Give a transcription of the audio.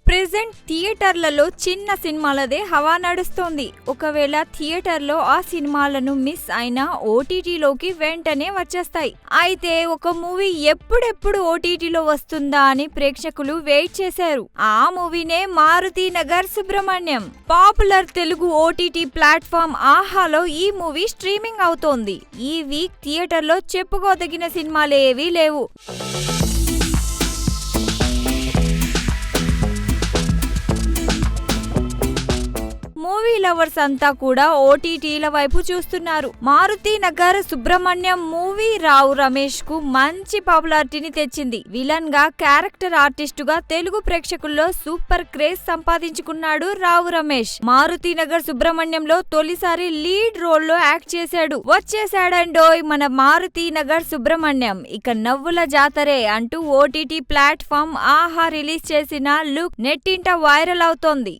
Present థియేటర్లలో చిన్న సినిమాలదే హవా నడుస్తోంది. ఒకవేళ థియేటర్లో ఆ సినిమాలను మిస్ అయినా ఓటీటీలోకి వెంటనే వచ్చేస్తాయి. అయితే ఒక మూవీ ఎప్పుడెప్పుడు ఓటీటీలో వస్తుందా అని ప్రేక్షకులు వెయిట్ చేశారు. ఆ మూవీనే Maruthinagar Subramanyam. Popular Telugu OTT platform ఆహాలో ఈ మూవీ స్ట్రీమింగ్ అవుతోంది. ఈ వీక్ థియేటర్లో చెప్పుకోదగిన సినిమాలేవీ లేవు. మూవీ లవర్స్ అంతా కూడా ఓటీటీల వైపు చూస్తున్నారు. మారుతినగర్ సుబ్రహ్మణ్యం మూవీ రావు రమేష్ కు మంచి పాపులారిటీని తెచ్చింది. విలన్ గా క్యారెక్టర్ ఆర్టిస్ట్ గా తెలుగు ప్రేక్షకుల్లో సూపర్ క్రేజ్ సంపాదించుకున్నాడు రావు రమేష్. మారుతినగర్ సుబ్రహ్మణ్యంలో తొలిసారి లీడ్ రోల్ లో యాక్ట్ చేశాడు. వచ్చేసాడండోయ్ మన మారుతినగర్ సుబ్రహ్మణ్యం. ఇక నవ్వుల జాతరే అంటూ ఓటీటీ ప్లాట్ఫామ్ ఆహా రిలీజ్ చేసిన లుక్ నెట్టింట వైరల్ అవుతోంది.